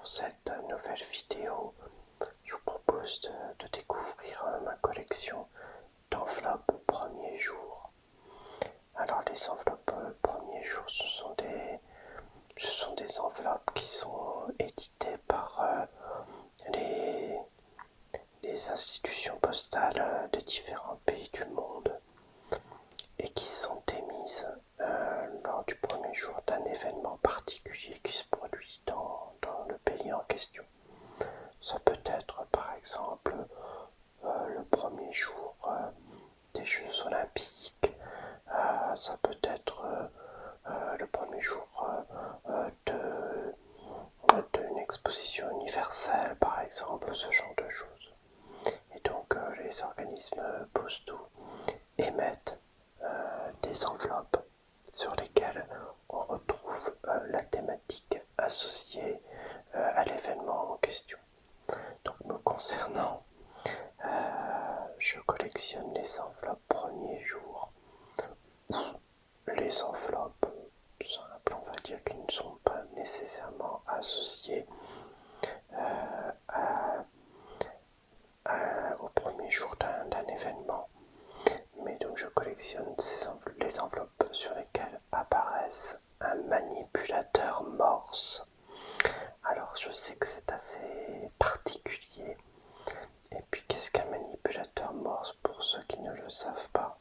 cette nouvelle vidéo, je vous propose de découvrir ma collection d'enveloppes premier jour. Alors les enveloppes premier jour, ce sont des enveloppes qui sont éditées par les institutions postales de différents pays du monde et qui sont émises lors du premier jour d'un événement particulier qui se produit dans le pays en question. Ça peut être par exemple le premier jour des Jeux Olympiques, ça peut être le premier jour d'une exposition universelle par exemple, ce genre de choses. Et donc les organismes postaux émettent des enveloppes sur lesquelles on retrouve la thématique associée à l'événement en question. Donc me concernant, je collectionne les enveloppes premier jour. Les enveloppes simples, on va dire, qui ne sont pas nécessairement associées au premier jour d'un événement. Mais donc je collectionne les enveloppes sur lesquelles apparaissent un manipulateur Morse. Alors je sais que c'est assez particulier. Et puis qu'est-ce qu'un manipulateur Morse pour ceux qui ne le savent pas?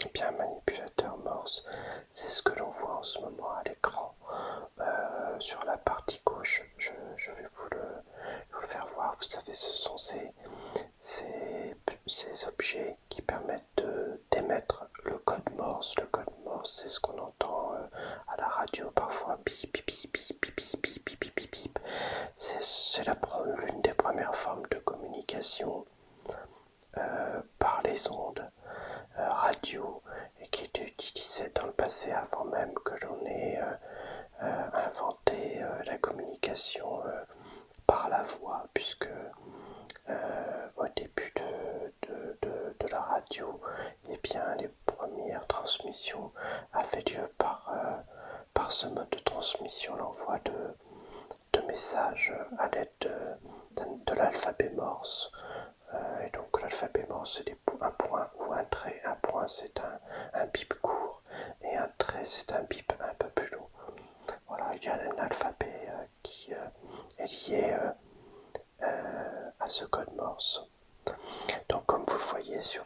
Eh bien un manipulateur Morse, c'est ce que l'on voit en ce moment à l'écran. Sur la partie gauche, je vais vous le faire voir. Vous savez, ce sont ces objets qui permettent d'émettre le code Morse. Le code Morse, c'est ce qu'on entend à la radio parfois. Bip, bip, bip, bip, bip, bip, bip, bip, bip, bip. C'est l'une des premières formes de communication par les ondes radio et qui était utilisée dans le passé avant même que l'on ait inventé la communication par la voix, puisque au début de la radio, eh bien, les premières transmissions avaient lieu par ce mode de transmission, l'envoi de messages à l'aide de l'alphabet Morse. Et donc l'alphabet Morse, c'est un point ou un trait. Un point, c'est un bip court, et un trait, c'est un bip un peu plus long. Voilà, il y a un alphabet qui est lié à ce code Morse. Donc comme vous le voyez sur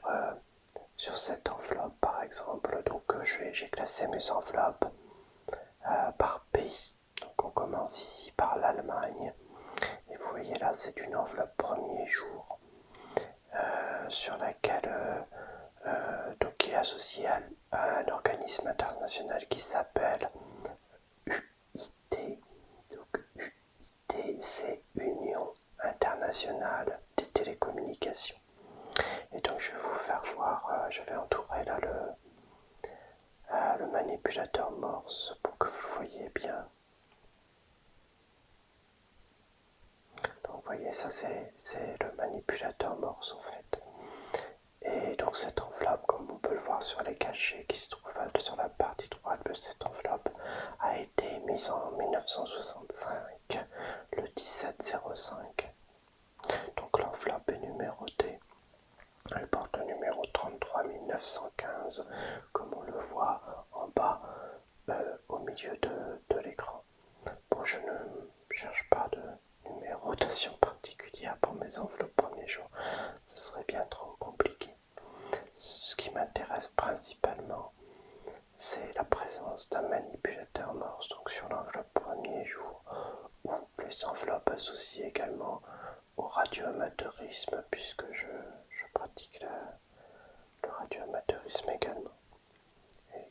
cette enveloppe par exemple, donc j'ai classé mes enveloppes par pays. Donc on commence ici par l'Allemagne. Et vous voyez là, c'est une enveloppe premier jour sur laquelle donc, qui est associée à un organisme international qui s'appelle UIT. Donc UIT, c'est Union internationale des télécommunications. Et donc je vais vous faire voir, je vais entourer là le manipulateur Morse pour que vous le voyez bien. Donc vous voyez, ça c'est le manipulateur Morse en fait. Et donc cette enveloppe, comme on peut le voir sur les cachets qui se trouvent sur la partie droite de cette enveloppe, a été mise en 1965, le 1705. Donc l'enveloppe est numérotée. Elle porte le numéro 33 915, comme on le voit en bas au milieu de l'écran. Bon, je ne cherche pas de numérotation particulière pour mes enveloppes premier jour, ce serait bien trop compliqué. Ce qui m'intéresse principalement, c'est la présence d'un manipulateur Morse, donc sur l'enveloppe premier jour, ou les enveloppes associées également au radioamateurisme, puisque je pratique le radioamateurisme également.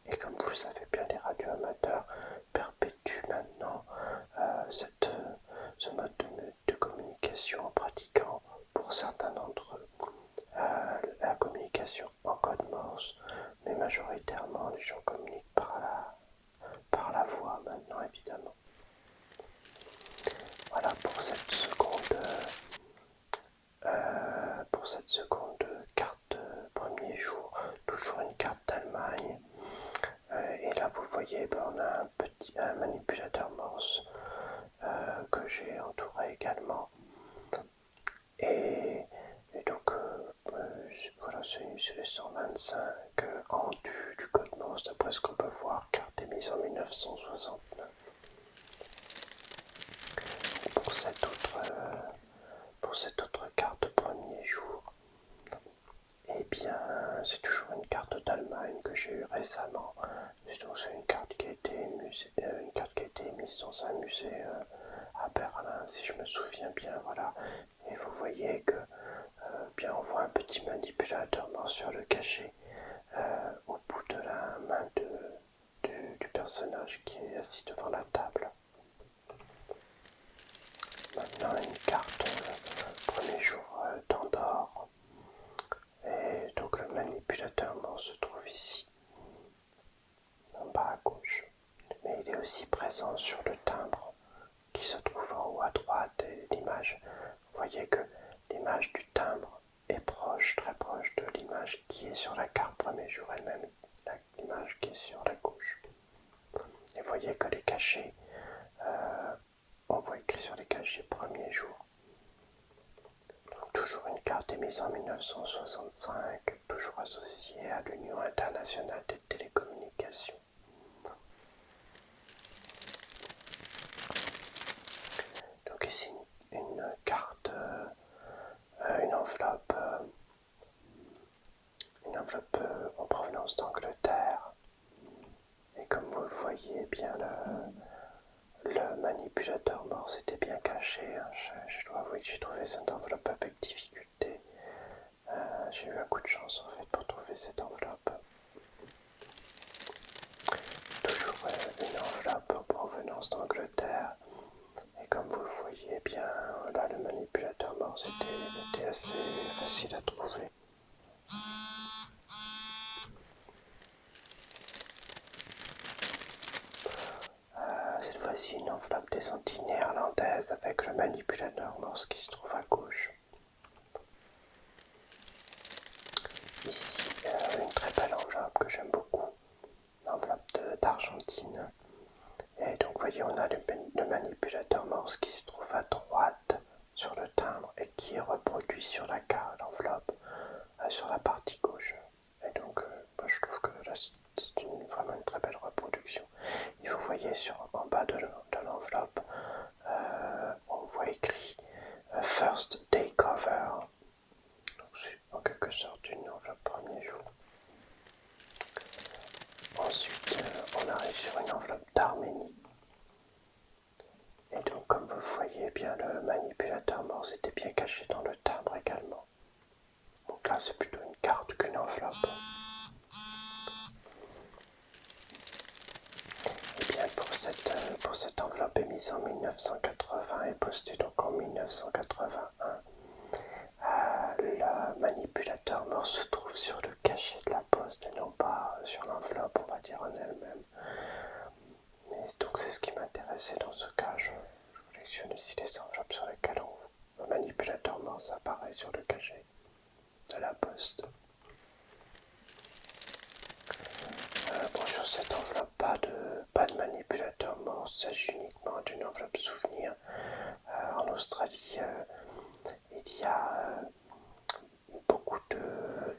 Et comme vous le savez bien, les radioamateurs perpétuent maintenant ce mode de communication en pratiquant, pour certains d'entre eux, la communication en code Morse, mais majoritairement les gens communiquent par la voix maintenant évidemment. Voilà pour cette seconde carte premier jour, toujours une carte d'Allemagne. Et là vous voyez, on a un manipulateur Morse que j'ai pour cette autre carte premier jour, eh bien c'est toujours une carte d'Allemagne que j'ai eue récemment. Donc c'est une carte qui a été émise dans un musée à Berlin, si je me souviens bien, voilà. Et vous voyez que bien on voit un petit manipulateur mort sur le cachet au bout de la main du personnage qui est assis devant la table. Maintenant une carte premier jour d'Andorre. Et donc le manipulateur mort se trouve ici, en bas à gauche. Mais il est aussi présent sur le timbre qui se trouve en haut à droite. Et l'image, vous voyez que l'image du timbre est proche, très proche de l'image qui est sur la carte premier jour elle-même, l'image qui est sur la gauche. Et vous voyez que les cachets, on voit écrit sur les cachets premier jour. Donc, toujours une carte émise en 1965, toujours associée à l'Union internationale des télécommunications. Donc ici une carte, une enveloppe en provenance d'Angleterre. Et comme vous le voyez bien, le manipulateur mort s'était bien caché. Je dois avouer que j'ai trouvé cette enveloppe avec difficulté. J'ai eu un coup de chance en fait pour trouver cette enveloppe. Toujours une enveloppe en provenance d'Angleterre. Et comme vous le voyez bien, là le manipulateur mort était assez facile à trouver. Cette fois-ci une enveloppe des Antilles néerlandaises avec le manipulateur morse qui se trouve à gauche. Ici une très belle enveloppe que j'aime beaucoup, une enveloppe d'Argentine. Et donc vous voyez on a le manipulateur morse qui se trouve à droite sur le timbre et qui est reproduit sur la carte, l'enveloppe, sur la partie gauche. Et donc je trouve que là c'est vraiment une très belle reproduction. Et vous voyez en bas de l'enveloppe, on voit écrit First Day Cover. Donc c'est en quelque sorte une enveloppe premier jour. Ensuite, on arrive sur une enveloppe d'Arménie. Et donc, comme vous le voyez bien, le manipulateur morse était bien caché dans le timbre également. Donc là, c'est plutôt une carte qu'une enveloppe. Et bien, pour cette enveloppe émise en 1980 et postée donc en 1981, le manipulateur mort se trouve sur le cachet de la poste et non pas sur l'enveloppe, on va dire en elle-même. Mais donc c'est ce qui m'intéressait dans ce cas. Je collectionne ici les enveloppes sur lesquelles le manipulateur morse apparaît sur le cachet de la poste. Bon, sur cette enveloppe, pas de manipulateur morse, il s'agit uniquement d'une enveloppe souvenir. En Australie, il y a beaucoup de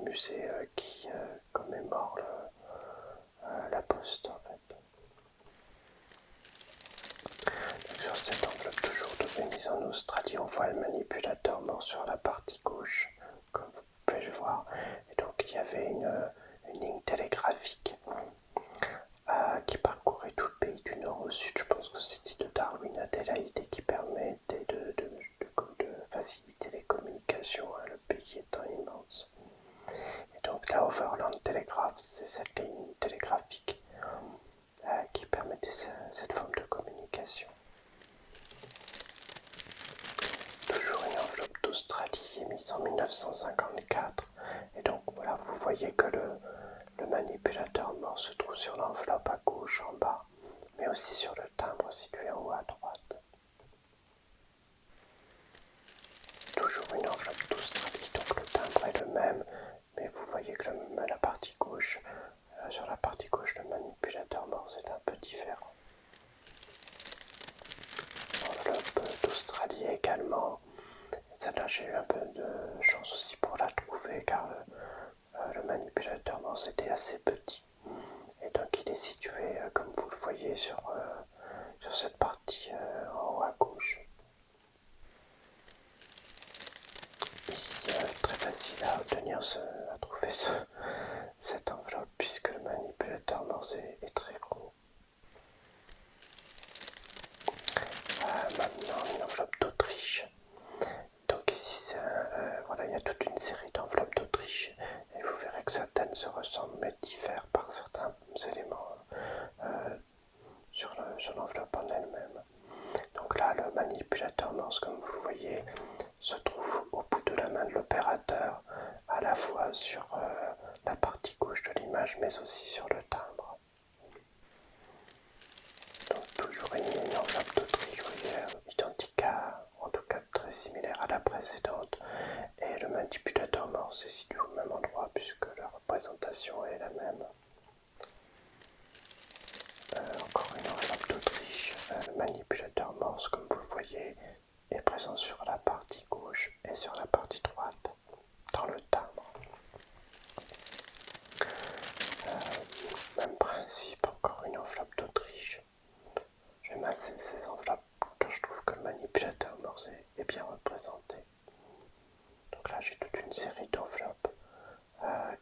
musées qui commémorent la poste en fait. Donc, sur cette enveloppe toujours mise en Australie, on voit le manipulateur mort sur la partie gauche, comme vous pouvez le voir. Et donc il y avait une ligne télégraphique qui parcourait tout le pays du nord au sud. Je pense que c'était de Darwin à Adélaïde et qui permettait de faciliter les communications, hein, le pays étant immense. Et donc la Overland Telegraph, c'est cette ligne télégraphique qui permettait cette forme de communication. Toujours une enveloppe d'Australie émise en 1954. Et donc voilà, vous voyez que le manipulateur mort se trouve sur l'enveloppe à gauche en bas, mais aussi sur le timbre situé en haut à droite. Toujours une enveloppe d'Australie, donc le timbre est le même, mais vous voyez que la partie gauche, sur la partie gauche, le manipulateur mort c'est un peu différent. Enveloppe d'Australie également. Celle-là, j'ai eu un peu de chance aussi pour la trouver car le manipulateur morse était assez petit. Et donc il est situé, comme vous le voyez, sur cette partie en haut ici, très facile à obtenir, à trouver cette enveloppe puisque le manipulateur Morse est très gros. Maintenant, une enveloppe d'Autriche. Donc ici, voilà, il y a toute une série d'enveloppes d'Autriche et vous verrez que certaines se ressemblent mais diffèrent par certains éléments sur l'enveloppe en elle-même. Donc là, le manipulateur Morse, comme vous le voyez, se trouve au bout de la main de l'opérateur, à la fois sur la partie gauche de l'image, mais aussi sur le timbre. Donc toujours une enveloppe d'Autriche, vous voyez, identique en tout cas très similaire à la précédente. Et le manipulateur Morse est situé au même endroit puisque la représentation est la même. Encore une enveloppe d'Autriche. Le manipulateur Morse, comme vous le voyez, est présent sur la partie gauche et sur la partie droite dans le timbre. Même principe, encore une enveloppe d'Autriche. J'aime assez ces enveloppes car je trouve que le manipulateur Morse est bien représenté. Donc là j'ai toute une série d'enveloppes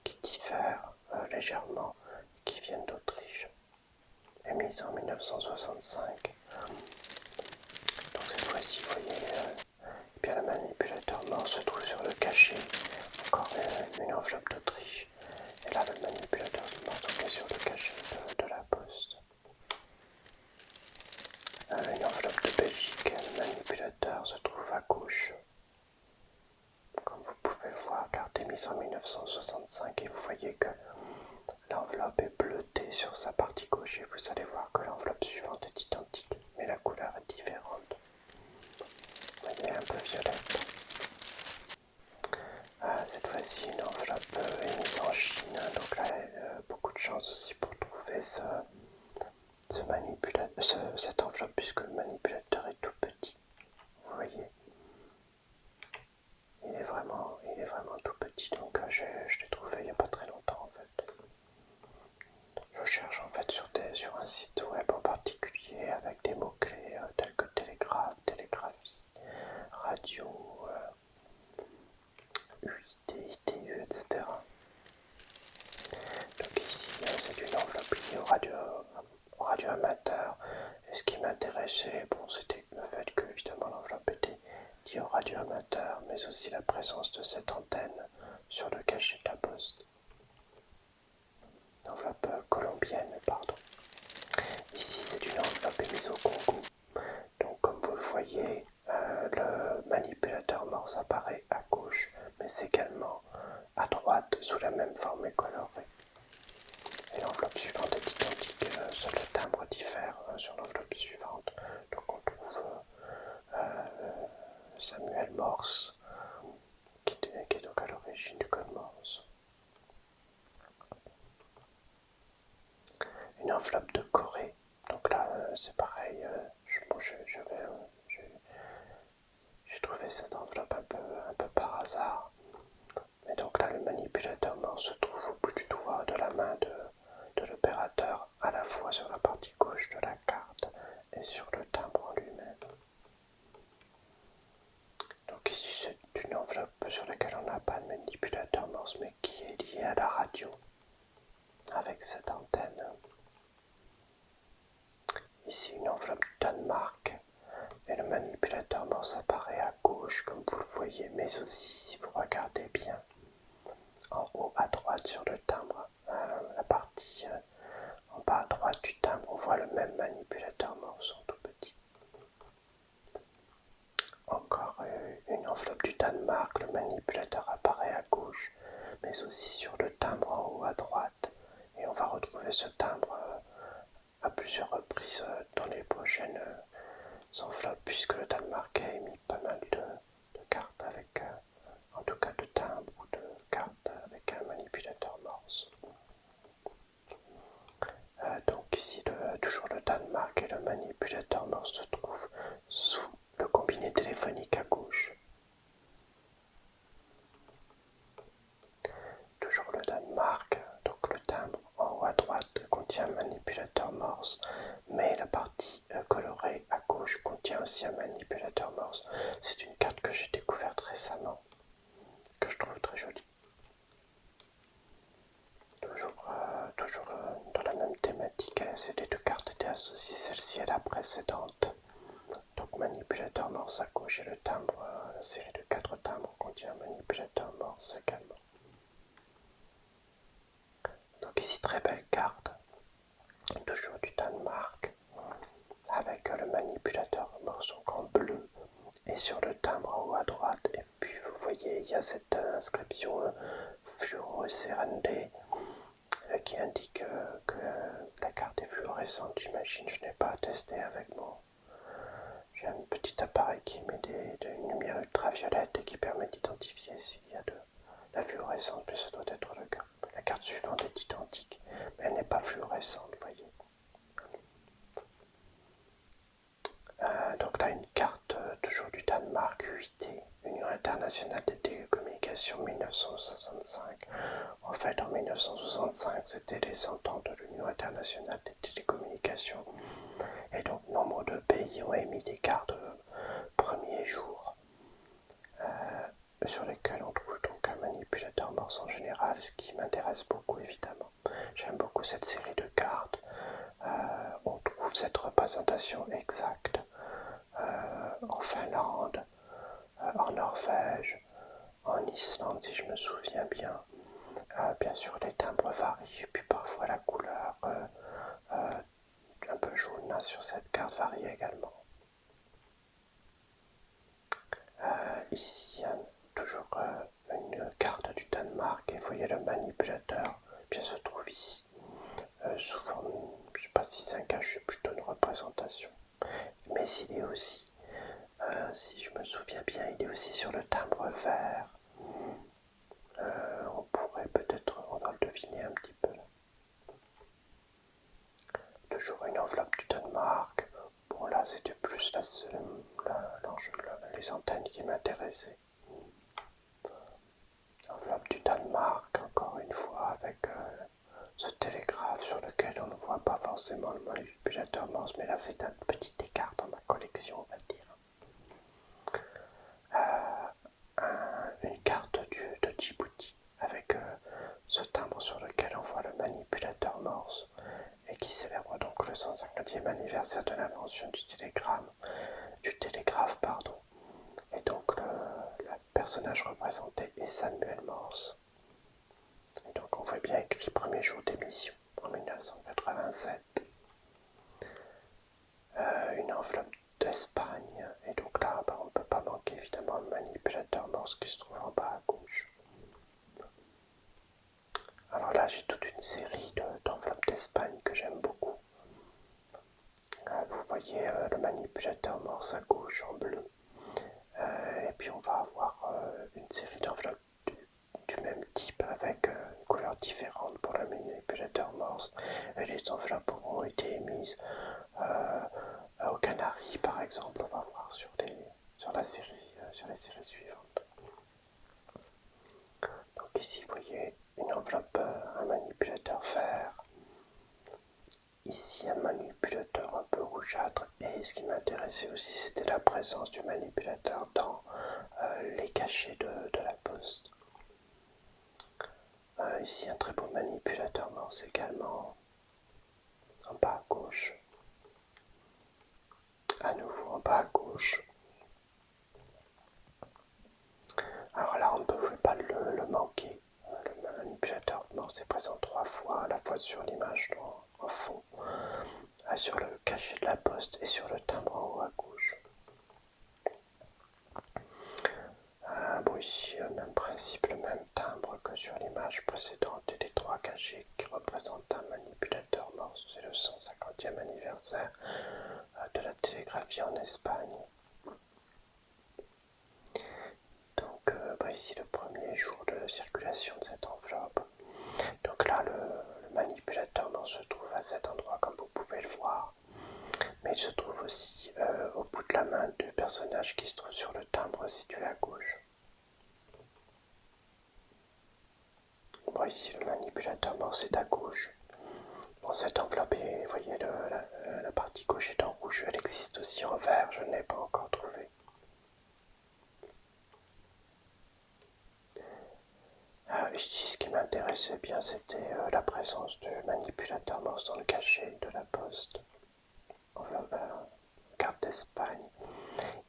qui diffèrent légèrement, qui viennent d'Autriche, émises en 1965. Donc cette fois-ci, vous voyez, bien le manipulateur Morse se trouve sur le cachet, encore une enveloppe d'Autriche, et là le manipulateur Morse est sur le cachet de la poste. Une enveloppe de Belgique, le manipulateur se trouve à gauche. Comme vous pouvez le voir, carte émise en 1965 et vous voyez que l'enveloppe est bleutée sur sa partie gauche et vous allez voir que l'enveloppe suivante est identique, mais la couleur est différente. Vous voyez, un peu violette. Cette fois-ci, une enveloppe émise en Chine, donc là, beaucoup de chance aussi pour trouver cette enveloppe puisque le manipulateur est tout petit. Vous voyez, il est vraiment tout petit, donc je l'ai trouvé il n'y a pas très longtemps en fait. Je cherche en fait sur un site web en particulier avec des mots-clés tels que télégraphe, télégraphie, radio, UIT, ITU, etc. Donc ici, c'est une enveloppe liée au radio amateur. Et ce qui m'intéressait, bon, c'était le fait que évidemment l'enveloppe était liée au radio amateur, mais aussi la présence de cette antenne sur le cachet de la poste. Enveloppe colombienne, pardon. Ici, c'est une enveloppe émise au Congo. Donc, comme vous le voyez, le manipulateur Morse apparaît à gauche, mais également à droite sous la même forme et colorée. Et l'enveloppe suivante est identique, seul le timbre diffère sur l'enveloppe suivante. Donc, on trouve Samuel Morse, qui est donc à l'origine du code Morse. Une enveloppe de Corée. Donc là, c'est pareil, j'ai trouvé cette enveloppe un peu par hasard. Et donc là, le manipulateur Morse se trouve au bout du doigt de la main de l'opérateur, à la fois sur la partie gauche de la carte et sur le timbre en lui-même. Donc ici, c'est une enveloppe sur laquelle on n'a pas de manipulateur Morse, mais qui est liée à la radio, avec cette antenne. Ici, une enveloppe du Danemark, et le manipulateur Morse apparaît à gauche, comme vous le voyez, mais aussi, si vous regardez bien, en haut à droite sur le timbre, la partie en bas à droite du timbre, on voit le même manipulateur Morse en tout petit. Encore une enveloppe du Danemark, le manipulateur apparaît à gauche, mais aussi sur le timbre en haut à droite. Et on va retrouver ce timbre à plusieurs reprises dans les prochaines enveloppes, puisque le Danemark a émis pas mal de cartes avec, en tout cas de timbres ou de cartes avec un manipulateur Morse. Donc ici, toujours le Danemark et le manipulateur Morse se trouvent sous le combiné téléphonique à gauche. Toujours le Danemark, donc le timbre en haut à droite contient un manipulateur Morse, mais la partie colorée à gauche contient aussi un manipulateur Morse. C'est une carte que j'ai découverte récemment. toujours dans la même thématique, ces deux cartes étaient associées, celle-ci et la précédente. Donc manipulateur morse à gauche et le timbre, la série de 4 timbres contient manipulateur morse également. Donc ici très belle carte, toujours du Danemark, avec le manipulateur morse en bleu et sur le timbre en haut à droite. Et puis vous voyez il y a cette inscription fluorescente qui indique que la carte est fluorescente. J'imagine, je n'ai pas testé avec moi. J'ai un petit appareil qui émet des lumières ultraviolettes et qui permet d'identifier s'il y a de la fluorescence, mais ce doit être le cas. La carte suivante est identique, mais elle n'est pas fluorescente, vous voyez. Donc là, une carte toujours du Danemark, UIT, Union internationale des télécommunications 1965. En fait, en 1965, c'était les 100 ans de l'Union internationale des télécommunications. Et donc, nombre de pays ont émis des cartes premier jour, sur lesquels on trouve donc un manipulateur morse en général, ce qui m'intéresse beaucoup évidemment. J'aime beaucoup cette série de cartes. On trouve cette représentation exacte en Finlande, en Norvège, en Islande si je me souviens bien. Bien sûr les timbres varient, puis parfois la couleur un peu jaune sur cette carte varie également. Ici, il y a toujours une carte du Danemark et vous voyez le manipulateur bien se trouve ici. Souvent, je ne sais pas si c'est un cachet, plutôt une représentation. Mais il est aussi, si je me souviens bien, il est aussi sur le timbre vert. On pourrait peut-être, on va le deviner un petit peu là. Toujours une enveloppe du Danemark. Bon là c'était plus les antennes qui m'intéressaient. Enveloppe du Danemark, encore une fois, avec ce télégraphe sur lequel on ne voit pas forcément le manipulateur morse, mais là c'est un petit écart dans ma collection, on va dire. Une carte de Djibouti, avec ce timbre sur lequel on voit le manipulateur morse, et qui célèbre donc le 150e anniversaire de l'invention du télégraphe, pardon. Et donc le personnage représenté est Samuel Morse. Et donc on voit bien écrit premier jour d'émission en 1987. Une enveloppe d'Espagne, et donc là on ne peut pas manquer évidemment le manipulateur morse qui se trouve en bas à gauche. Alors là j'ai toute une série d'enveloppes d'Espagne que j'aime beaucoup. Vous voyez le manipulateur morse à gauche en bleu. Et puis on va avoir une série d'enveloppes du même type avec une couleur différente pour le manipulateur morse. Et les enveloppes auront été émises aux Canaries par exemple, on va voir sur les séries suivantes. Donc ici vous voyez une enveloppe, un manipulateur vert. Ici un manipulateur un peu rougeâtre, et ce qui m'intéressait aussi c'était la présence du manipulateur dans les cachets de la poste. Ici un très beau manipulateur morse également, en bas à gauche. À nouveau en bas à gauche. Alors là on ne pouvait pas le manquer. Le manipulateur morse est présent 3 fois, à la fois sur l'image en fond, sur le cachet de la poste et sur le timbre en haut à gauche. Bon ici même principe, le même timbre que sur l'image précédente, et les 3 cachets qui représentent un manipulateur morse. C'est le 150e anniversaire de la télégraphie en Espagne. Donc ici le premier jour de circulation de cette enveloppe. Donc là le manipulateur morse se trouve à cet endroit comme vous pouvez le voir. Mais il se trouve aussi au bout de la main du personnage qui se trouve sur le timbre situé à gauche. Bon, ici le manipulateur morse est à gauche. Bon, cette enveloppe, vous voyez la partie gauche est en rouge, elle existe aussi en vert, je ne l'ai pas encore trouvé. Ici, ce qui m'intéressait bien, c'était la présence du manipulateur morse dans le cachet de la poste. Enveloppe, carte d'Espagne.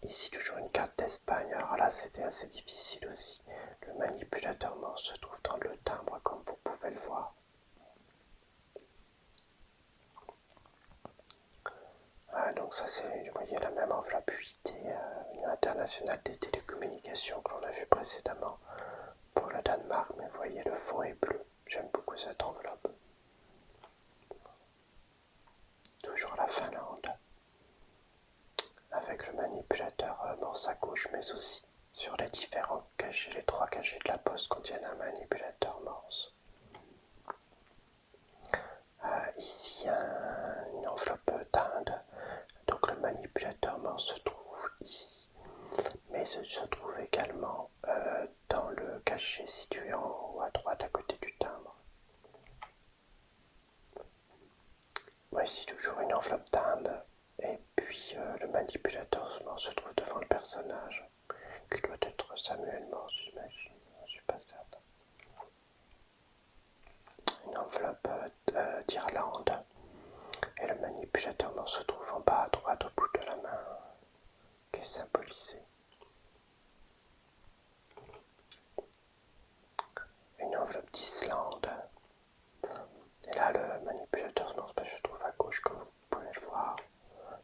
Ici, toujours une carte d'Espagne. Alors là, c'était assez difficile aussi. Le manipulateur morse se trouve dans le timbre, comme vous pouvez le voir. Donc ça, c'est, vous voyez, la même enveloppe 8 Union internationale des télécommunications que l'on a vu précédemment pour le Danemark, mais vous voyez, le fond est bleu. J'aime beaucoup cette enveloppe. Toujours la Finlande, avec le manipulateur morse à gauche, mais aussi sur les différents cachets, les 3 cachets de la poste contiennent un manipulateur morse. Ici, une enveloppe d'Inde, donc le manipulateur morse se trouve ici, mais il se trouve également dans le cachet situé en haut à droite à côté du timbre. Ici toujours une enveloppe d'Inde, et puis le manipulateur morse se trouve devant le personnage, qui doit être Samuel Morse, j'imagine, je ne suis pas certain. Une enveloppe d'Irlande, et le manipulateur morse se trouve en bas à droite au bout de la main, qui est symbolisé. Une enveloppe d'Islande, et là le manipulateur morse se trouve à gauche comme vous pouvez le voir.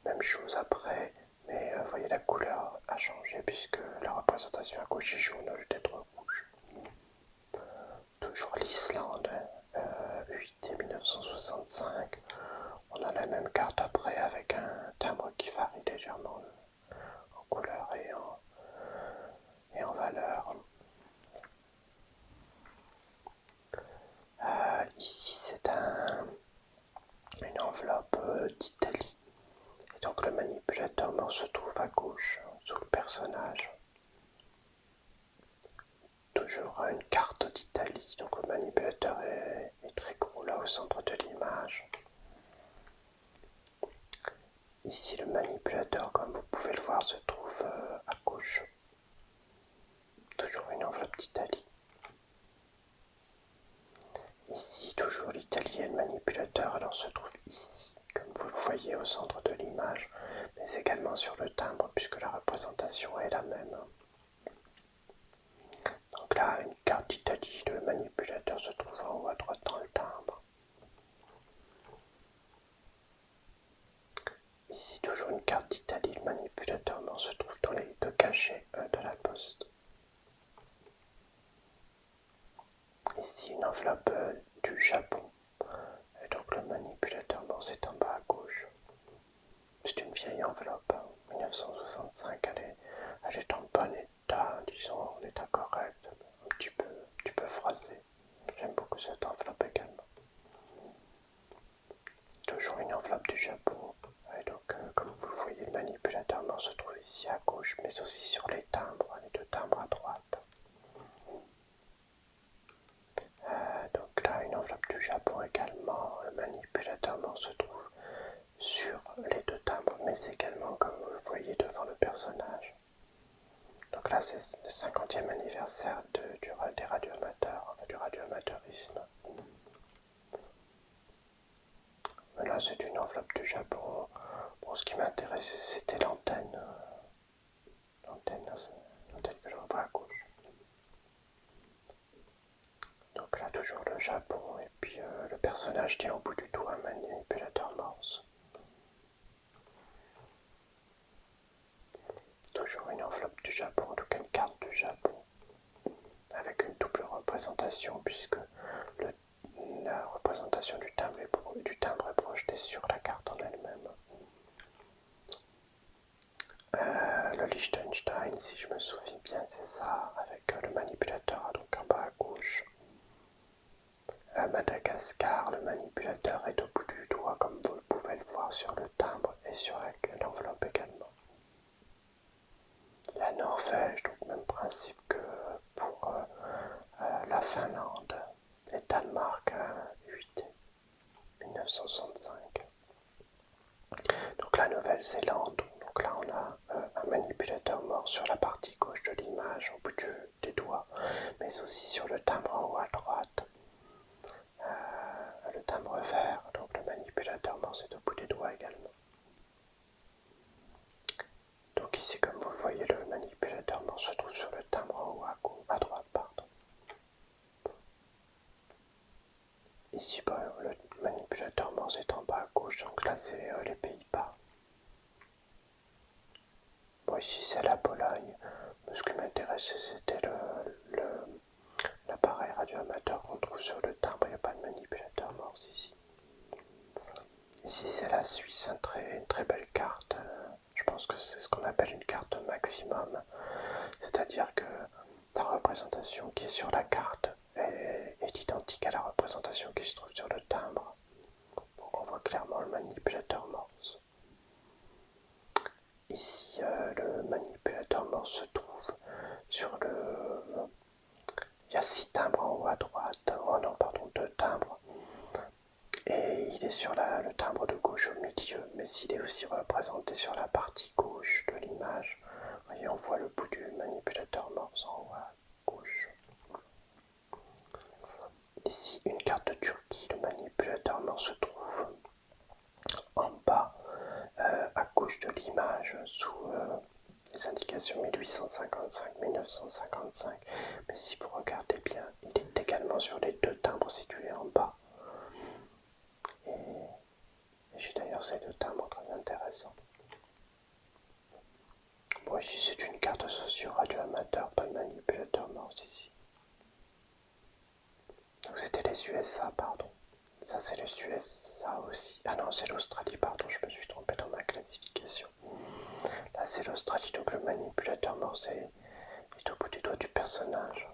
Même chose après, mais vous voyez la couleur a changé puisque la représentation à gauche est jaune au lieu d'être rouge. Toujours l'Islande, 8 et 1965. On a la même carte après avec un timbre qui varie légèrement en couleur et en valeur. Ici c'est une enveloppe d'Italie. Et donc le manipulateur morse se trouve à gauche, sous le personnage. Toujours une carte d'Italie, donc le manipulateur est très gros là au centre de l'image. Ici le manipulateur, comme vous pouvez le voir, se trouve à gauche. Toujours une enveloppe d'Italie. Ici toujours l'Italie et le manipulateur, alors se trouve ici, comme vous le voyez au centre de l'image, mais également sur le timbre puisque la représentation est la même. Donc là, une carte d'Italie, le manipulateur se trouve en haut à droite dans le timbre. Ici, toujours une carte d'Italie, le manipulateur se trouve dans les 2 cachets de la poste. Ici, une enveloppe du Japon, et donc le manipulateur morse est en bas à gauche. C'est une vieille enveloppe, 1965, elle est en bon état, disons en état correct, un petit peu froissée. J'aime beaucoup cette enveloppe également. Toujours une enveloppe du Japon, et donc comme vous le voyez, le manipulateur morse se trouve ici à gauche, mais aussi sur les timbres, les 2 timbres à droite. Donc là, une enveloppe du Japon également, le manipulateur morse se trouve sur les 2 timbres, mais également, comme vous le voyez, devant le personnage. Donc là, c'est le 50e anniversaire des radioamateurs, du radioamateurisme. Là, c'est une enveloppe du Japon. Bon, ce qui m'intéressait, c'était l'antenne. L'antenne que l'on voit à gauche. Donc là, toujours le Japon, et puis le personnage tient au bout du doigt un manipulateur morse. Toujours une enveloppe du Japon, en tout cas une carte du Japon, avec une double représentation, puisque la représentation du timbre est projetée sur la carte en elle-même. Le Liechtenstein, si je me souviens bien, c'est ça, avec le manipulateur donc en bas à gauche. Madagascar, le manipulateur est au bout du doigt, comme vous pouvez le voir sur le timbre et sur l'enveloppe également. La Norvège, donc même principe que pour la Finlande, et Danemark 8 1965. Donc la Nouvelle-Zélande, donc là on a un manipulateur morse sur la partie gauche de l'image au bout des doigts. doigt, mais aussi sur le timbre en haut à droite, le timbre vert, donc le manipulateur morse est au bout des doigts également. Donc ici, comme vous le voyez, le manipulateur morse se trouve sur le timbre en haut à droite. Pardon. Ici, le manipulateur morse est en bas à gauche, donc là c'est les Pays-Bas. Bon, ici c'est la Pologne. Ce qui m'intéressait c'était l'appareil radioamateur qu'on trouve sur le timbre, il n'y a pas de manipulateur morse ici. Ici c'est la Suisse, une très belle carte. Je pense que c'est ce qu'on appelle une carte maximum. C'est-à-dire que la représentation qui est sur la carte est identique à la représentation qui se trouve sur le timbre. Donc on voit clairement le manipulateur morse. Ici, le manipulateur morse se trouve sur le... Il y a 6 timbres en haut à droite. Oh non, pardon, 2 timbres. Et il est sur le timbre de gauche au milieu, mais s'il est aussi représenté sur la partie gauche de l'image, vous voyez, on voit le bout du manipulateur morse en haut à gauche. Ici, une carte de Turquie, le manipulateur morse se trouve en bas, à gauche de l'image, sous les indications 1855-1955. Mais si vous regardez bien, il est également sur les 2 timbres situés en bas. Et j'ai d'ailleurs ces 2 timbres très intéressants. Bon, ici c'est une carte socio-radio amateur, pas de manipulateur morse ici. Donc c'était les USA, pardon. Ça c'est les USA aussi. Ah non, c'est l'Australie, pardon, je me suis trompé dans ma classification. Là c'est l'Australie, donc le manipulateur morse est au bout du doigt du personnage.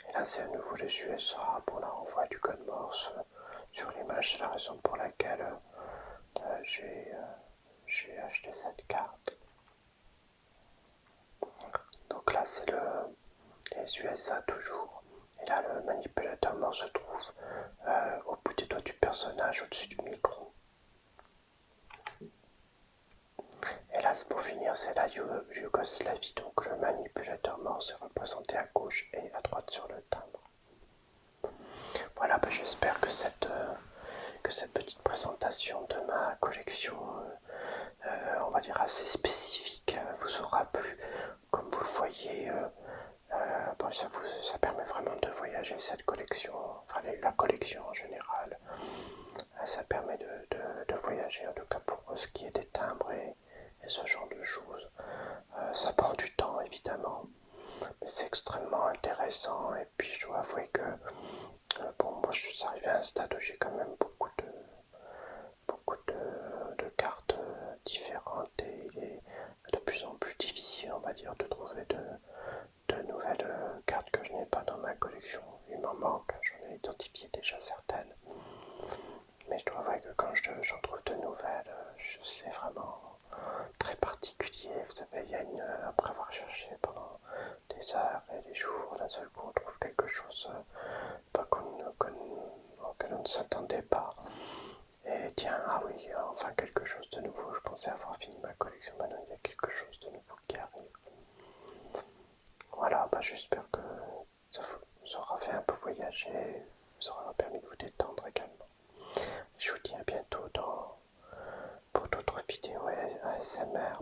Et là c'est à nouveau les USA. Bon, là on voit du code morse sur l'image, c'est la raison pour laquelle j'ai acheté cette carte. Donc là c'est les USA toujours. Et là le manipulateur morse se trouve au bout des doigts du personnage, au-dessus du micro. Et là pour finir c'est la Yougoslavie, donc le manipulateur morse est représenté à gauche et à droite sur le timbre. Voilà, j'espère que cette petite présentation de ma collection, on va dire assez spécifique, vous aura plu. Comme vous le voyez, ça permet vraiment de voyager, cette collection, enfin la collection en général. Ça permet de voyager, en tout cas pour ce qui est des timbres et ce genre de choses. Ça prend du temps évidemment, mais c'est extrêmement intéressant. Et puis je dois avouer que bon, moi je suis arrivé à un stade où j'ai quand même beaucoup de cartes différentes et il est de plus en plus difficile, on va dire, de trouver de nouvelles cartes que je n'ai pas dans ma collection. Il m'en manque, j'en ai identifié déjà certaines. Mais je dois avouer que quand j'en trouve de nouvelles, c'est vraiment très particulier. Vous savez, après avoir cherché pendant des heures et des jours, d'un seul coup on trouve quelque chose auquel on ne s'attendait pas. Et tiens, ah oui, enfin quelque chose de nouveau. Je pensais avoir fini ma collection, maintenant il y a quelque chose de nouveau qui arrive. Voilà, j'espère que ça vous aura fait un peu voyager, vous aura permis de vous détendre également. Je vous dis à bientôt pour d'autres vidéos ASMR.